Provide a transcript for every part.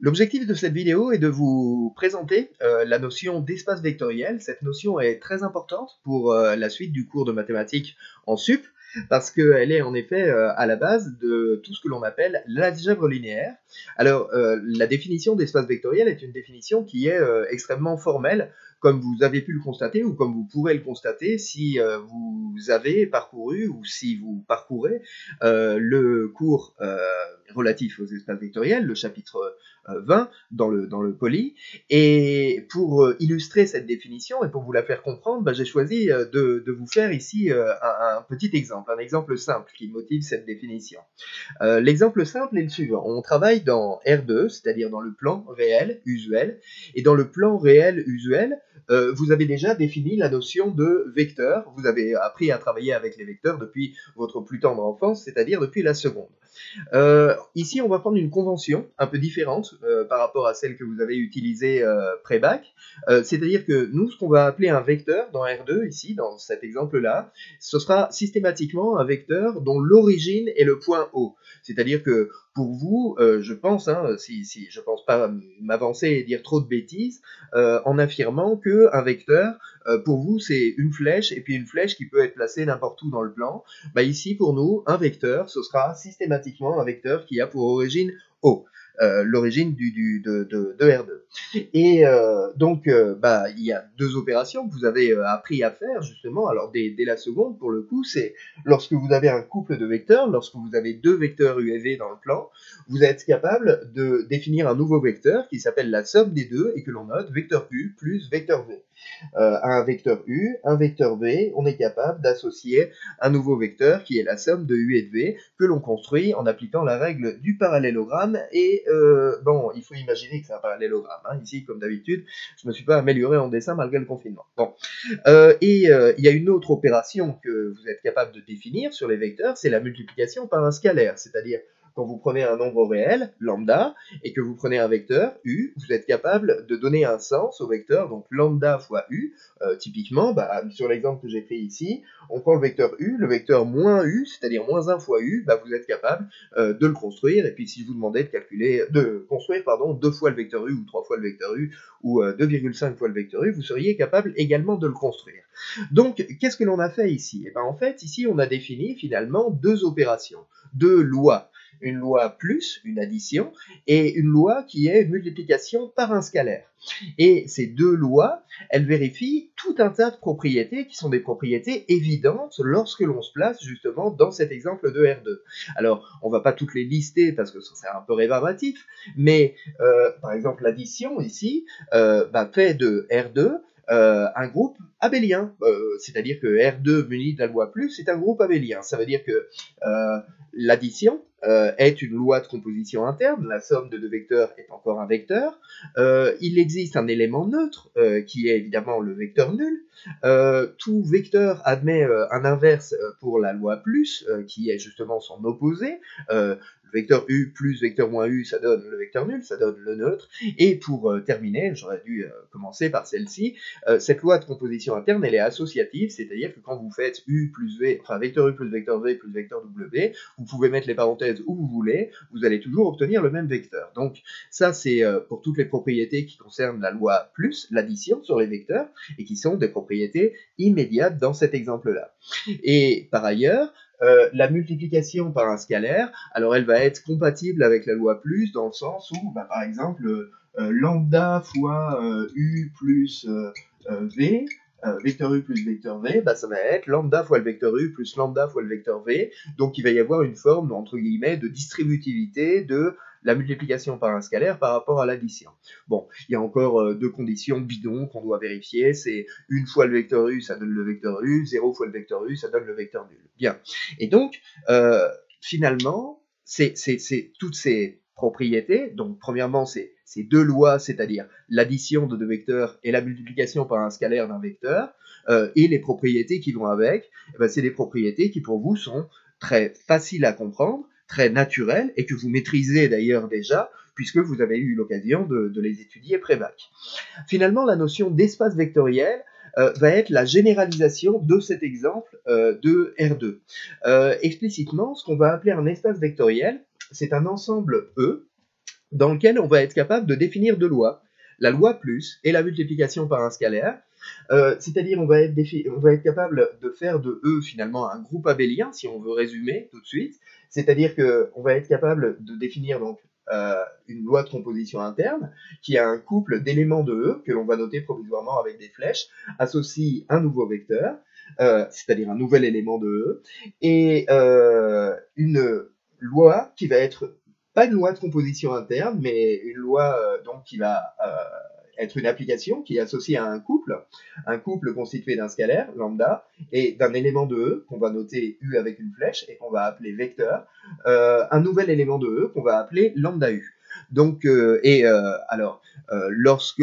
L'objectif de cette vidéo est de vous présenter la notion d'espace vectoriel. Cette notion est très importante pour la suite du cours de mathématiques en sup, parce qu'elle est en effet à la base de tout ce que l'on appelle l'algèbre linéaire. Alors, la définition d'espace vectoriel est une définition qui est extrêmement formelle, comme vous avez pu le constater ou comme vous pourrez le constater si vous avez parcouru ou si vous parcourez le cours relatif aux espaces vectoriels, le chapitre 20 dans le poly. Et pour illustrer cette définition et pour vous la faire comprendre, j'ai choisi de vous faire ici un petit exemple, un exemple simple qui motive cette définition. L'exemple simple est le suivant. On travaille dans R2, c'est-à-dire dans le plan réel usuel, et dans le plan réel usuel, vous avez déjà défini la notion de vecteur. Vous avez appris à travailler avec les vecteurs depuis votre plus tendre enfance, c'est-à-dire depuis la seconde. Ici, on va prendre une convention un peu différente par rapport à celle que vous avez utilisée pré-bac. C'est-à-dire que nous, ce qu'on va appeler un vecteur dans R2, ici, dans cet exemple-là, ce sera systématiquement un vecteur dont l'origine est le point O. C'est-à-dire que pour vous, je pense, si je pense pas m'avancer et dire trop de bêtises, en affirmant qu'un vecteur, pour vous, c'est une flèche, et puis une flèche qui peut être placée n'importe où dans le plan. Ici, pour nous, un vecteur, ce sera systématiquement un vecteur qui a pour origine O, l'origine de R2. Et donc, il y a deux opérations que vous avez appris à faire, justement, alors dès la seconde, pour le coup, c'est lorsque vous avez un couple de vecteurs, lorsque vous avez deux vecteurs U et V dans le plan, vous êtes capable de définir un nouveau vecteur qui s'appelle la somme des deux et que l'on note vecteur U plus vecteur V. À un vecteur U, un vecteur V, on est capable d'associer un nouveau vecteur qui est la somme de U et de V que l'on construit en appliquant la règle du parallélogramme. Et il faut imaginer que c'est un parallélogramme. Ici, comme d'habitude, je ne me suis pas amélioré en dessin malgré le confinement. Il y a une autre opération que vous êtes capable de définir sur les vecteurs, c'est la multiplication par un scalaire, c'est-à-dire quand vous prenez un nombre réel, lambda, et que vous prenez un vecteur, u, vous êtes capable de donner un sens au vecteur, donc lambda fois u. Typiquement, sur l'exemple que j'ai pris ici, on prend le vecteur u, le vecteur moins u, c'est-à-dire moins 1 fois u, vous êtes capable de le construire, et puis si je vous demandais de construire deux fois le vecteur u, ou 3 fois le vecteur u, ou 2,5 fois le vecteur u, vous seriez capable également de le construire. Donc, qu'est-ce que l'on a fait ici? En fait, ici, on a défini finalement deux opérations, deux lois. Une loi plus, une addition, et une loi qui est une multiplication par un scalaire. Et ces deux lois, elles vérifient tout un tas de propriétés qui sont des propriétés évidentes lorsque l'on se place justement dans cet exemple de R2. Alors, on ne va pas toutes les lister parce que ça serait un peu rébarbatif, mais par exemple, l'addition ici fait de R2 un groupe abélien, c'est-à-dire que R2 muni de la loi plus c'est un groupe abélien. Ça veut dire que l'addition est une loi de composition interne, la somme de deux vecteurs est encore un vecteur. Il existe un élément neutre qui est évidemment le vecteur nul. Tout vecteur admet un inverse pour la loi plus, qui est justement son opposé. Le vecteur u plus vecteur moins u, ça donne le vecteur nul, ça donne le neutre. Et pour terminer, j'aurais dû commencer par celle-ci, cette loi de composition interne, elle est associative, c'est-à-dire que quand vous faites u plus v, enfin vecteur u plus vecteur v plus vecteur w, vous pouvez mettre les parenthèses où vous voulez, vous allez toujours obtenir le même vecteur. Donc ça, c'est pour toutes les propriétés qui concernent la loi plus, l'addition sur les vecteurs, et qui sont des propriétés immédiates dans cet exemple-là. Et par ailleurs, la multiplication par un scalaire, alors elle va être compatible avec la loi plus dans le sens où, par exemple, lambda fois u plus v, vecteur u plus vecteur v, ça va être lambda fois le vecteur u plus lambda fois le vecteur v, donc il va y avoir une forme, entre guillemets, de distributivité de la multiplication par un scalaire par rapport à l'addition. Bon, il y a encore deux conditions bidons qu'on doit vérifier, c'est une fois le vecteur u, ça donne le vecteur u, 0 fois le vecteur u, ça donne le vecteur nul. Bien. Et donc, finalement, c'est toutes ces propriétés, donc premièrement, c'est ces deux lois, c'est-à-dire l'addition de deux vecteurs et la multiplication par un scalaire d'un vecteur, et les propriétés qui vont avec, c'est des propriétés qui pour vous sont très faciles à comprendre, très naturelles, et que vous maîtrisez d'ailleurs déjà, puisque vous avez eu l'occasion de les étudier pré-bac. Finalement, la notion d'espace vectoriel va être la généralisation de cet exemple de R2. Explicitement, ce qu'on va appeler un espace vectoriel, c'est un ensemble E, dans lequel on va être capable de définir deux lois, la loi plus et la multiplication par un scalaire. C'est-à-dire on va être capable de faire de E finalement un groupe abélien, si on veut résumer tout de suite. C'est-à-dire qu'on va être capable de définir donc une loi de composition interne qui a un couple d'éléments de E que l'on va noter provisoirement avec des flèches, associe un nouveau vecteur, c'est-à-dire un nouvel élément de E, et une loi qui va être pas une loi de composition interne, mais une loi donc qui va être une application qui est associée à un couple constitué d'un scalaire, lambda, et d'un élément de E qu'on va noter U avec une flèche et qu'on va appeler vecteur, un nouvel élément de E qu'on va appeler lambda U. Donc, lorsque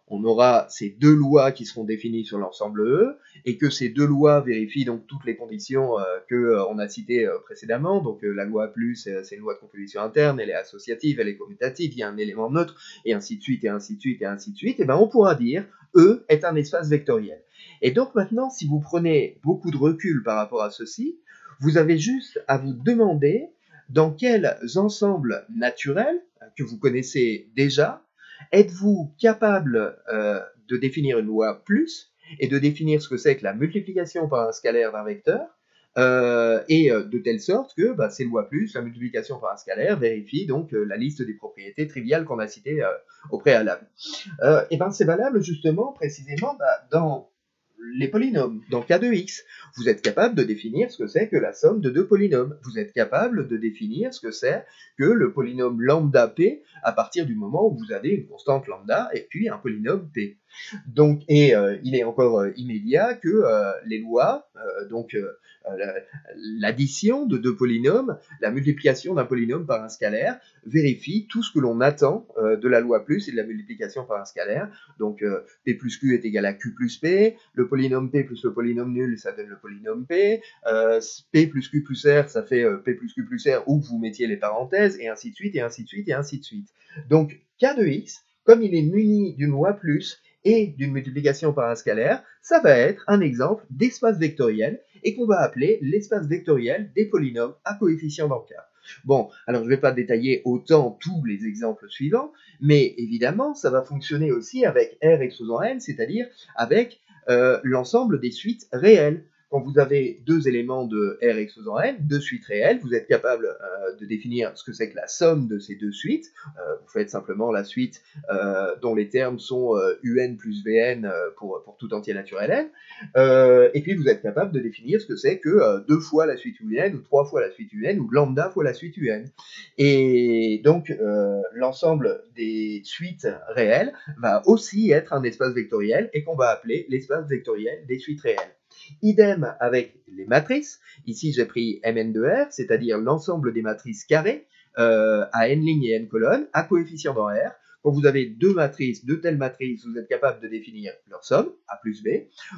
on aura ces deux lois qui seront définies sur l'ensemble E, et que ces deux lois vérifient donc toutes les conditions qu'on a citées précédemment. Donc la loi plus, c'est une loi de composition interne, elle est associative, elle est commutative, il y a un élément neutre, et ainsi de suite, et ainsi de suite, et ainsi de suite. Et ben on pourra dire E est un espace vectoriel. Et donc maintenant, si vous prenez beaucoup de recul par rapport à ceci, vous avez juste à vous demander dans quels ensembles naturels que vous connaissez déjà êtes-vous capable de définir une loi plus et de définir ce que c'est que la multiplication par un scalaire d'un vecteur, de telle sorte que ces lois plus, la multiplication par un scalaire, vérifie donc la liste des propriétés triviales qu'on a citées au préalable. Et ben c'est valable justement, précisément, dans les polynômes. Dans k de x, vous êtes capable de définir ce que c'est que la somme de deux polynômes. Vous êtes capable de définir ce que c'est que le polynôme lambda p à partir du moment où vous avez une constante lambda et puis un polynôme p. Donc, il est encore immédiat que les lois, l'addition de deux polynômes, la multiplication d'un polynôme par un scalaire, vérifie tout ce que l'on attend de la loi plus et de la multiplication par un scalaire. Donc p plus q est égal à q plus p, le polynôme p plus le polynôme nul, ça donne le polynôme p, p plus q plus r, ça fait p plus q plus r, où vous mettiez les parenthèses, et ainsi de suite, et ainsi de suite, et ainsi de suite. Donc k de x, comme il est muni d'une loi plus et d'une multiplication par un scalaire, ça va être un exemple d'espace vectoriel, et qu'on va appeler l'espace vectoriel des polynômes à coefficient dans K. Bon, alors je ne vais pas détailler autant tous les exemples suivants, mais évidemment, ça va fonctionner aussi avec R exposant n, c'est-à-dire avec l'ensemble des suites réelles. Quand vous avez deux éléments de R exposant n, deux suites réelles, vous êtes capable de définir ce que c'est que la somme de ces deux suites. Vous faites simplement la suite dont les termes sont un plus vn pour tout entier naturel n. Et puis vous êtes capable de définir ce que c'est que 2 fois la suite un ou 3 fois la suite un ou lambda fois la suite un. Et donc l'ensemble des suites réelles va aussi être un espace vectoriel et qu'on va appeler l'espace vectoriel des suites réelles. Idem avec les matrices. Ici j'ai pris Mn de R, c'est-à-dire l'ensemble des matrices carrées à n lignes et n colonnes à coefficient dans R. Quand vous avez deux matrices, deux telles matrices, vous êtes capable de définir leur somme, A plus B.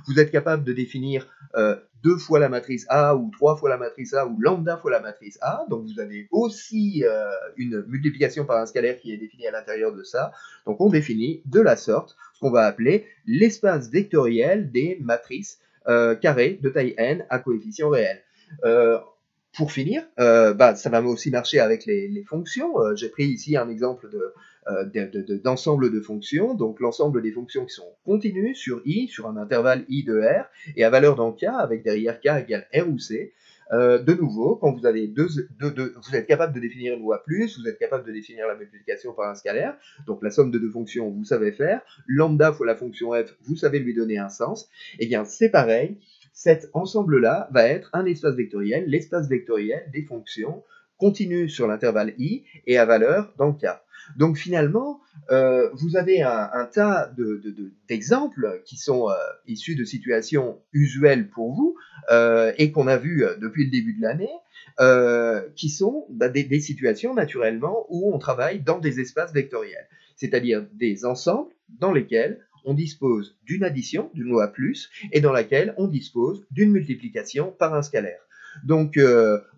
Vous êtes capable de définir 2 fois la matrice A ou 3 fois la matrice A ou lambda fois la matrice A. Donc vous avez aussi une multiplication par un scalaire qui est définie à l'intérieur de ça. Donc on définit de la sorte ce qu'on va appeler l'espace vectoriel des matrices carrées de taille n à coefficient réel. Pour finir, ça va aussi marcher avec les fonctions. J'ai pris ici un exemple d'ensemble de fonctions, donc l'ensemble des fonctions qui sont continues sur i, sur un intervalle i de r, et à valeur dans k, avec derrière k égale r ou c. De nouveau, quand vous avez vous êtes capable de définir une loi plus, vous êtes capable de définir la multiplication par un scalaire, donc la somme de deux fonctions, vous savez faire, lambda fois la fonction f, vous savez lui donner un sens, et bien c'est pareil, cet ensemble-là va être un espace vectoriel, l'espace vectoriel des fonctions continues sur l'intervalle i et à valeur dans k. Donc finalement, vous avez un tas d'exemples qui sont issus de situations usuelles pour vous et qu'on a vu depuis le début de l'année, qui sont des situations naturellement où on travaille dans des espaces vectoriels, c'est-à-dire des ensembles dans lesquels on dispose d'une addition, d'une loi plus, et dans laquelle on dispose d'une multiplication par un scalaire. Donc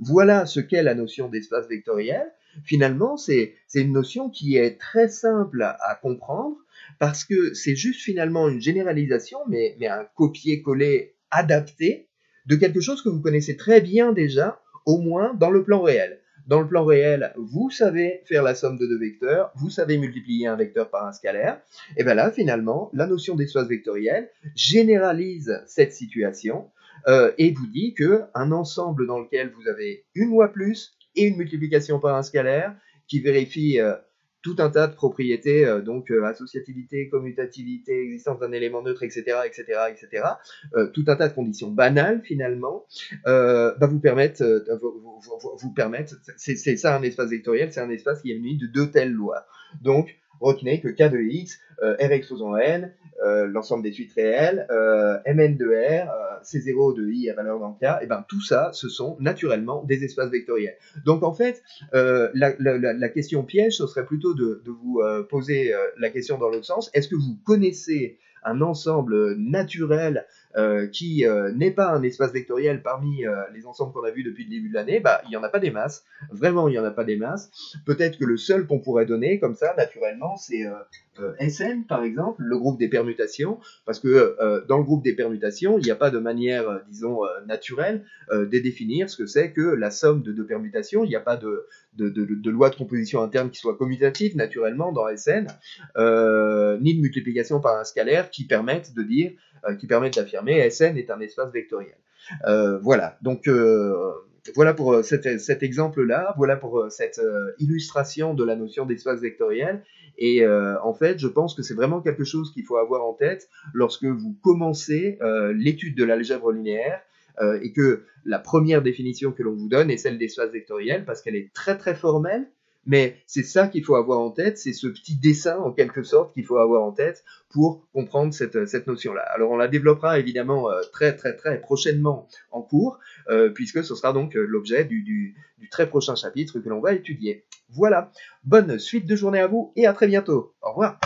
voilà ce qu'est la notion d'espace vectoriel. Finalement, c'est une notion qui est très simple à comprendre parce que c'est juste finalement une généralisation, mais un copier-coller adapté de quelque chose que vous connaissez très bien déjà, au moins dans le plan réel. Dans le plan réel, vous savez faire la somme de deux vecteurs, vous savez multiplier un vecteur par un scalaire, et bien là, finalement, la notion d'espace vectoriel généralise cette situation et vous dit qu'un ensemble dans lequel vous avez une loi plus et une multiplication par un scalaire qui vérifie tout un tas de propriétés, donc associativité, commutativité, existence d'un élément neutre, etc., etc., etc., tout un tas de conditions banales finalement, vous permettent, c'est ça un espace vectoriel, c'est un espace qui est muni de deux telles lois. Donc, retenez que K de X, R exposant N, l'ensemble des suites réelles, Mn de R, C0 de I à valeur dans K, et ben tout ça, ce sont naturellement des espaces vectoriels. Donc en fait, la question piège, ce serait plutôt de vous poser la question dans l'autre sens. Est-ce que vous connaissez un ensemble naturel qui n'est pas un espace vectoriel parmi les ensembles qu'on a vus depuis le début de l'année? Il n'y en a pas des masses. Vraiment, il n'y en a pas des masses. Peut-être que le seul qu'on pourrait donner, comme ça, naturellement, c'est Sn, par exemple, le groupe des permutations, parce que dans le groupe des permutations, il n'y a pas de manière, disons, naturelle de définir ce que c'est que la somme de deux permutations. Il n'y a pas de loi de composition interne qui soit commutative, naturellement, dans Sn, ni de multiplication par un scalaire qui permettent de dire, qui permettent d'affirmer Sn est un espace vectoriel. Voilà, donc voilà pour cet exemple-là, voilà pour cette illustration de la notion d'espace vectoriel. Et en fait, je pense que c'est vraiment quelque chose qu'il faut avoir en tête lorsque vous commencez l'étude de l'algèbre linéaire et que la première définition que l'on vous donne est celle d'espace vectoriel parce qu'elle est très très formelle. Mais c'est ça qu'il faut avoir en tête, c'est ce petit dessin en quelque sorte qu'il faut avoir en tête pour comprendre cette notion-là. Alors on la développera évidemment très très très prochainement en cours, puisque ce sera donc l'objet du très prochain chapitre que l'on va étudier. Voilà, bonne suite de journée à vous et à très bientôt. Au revoir.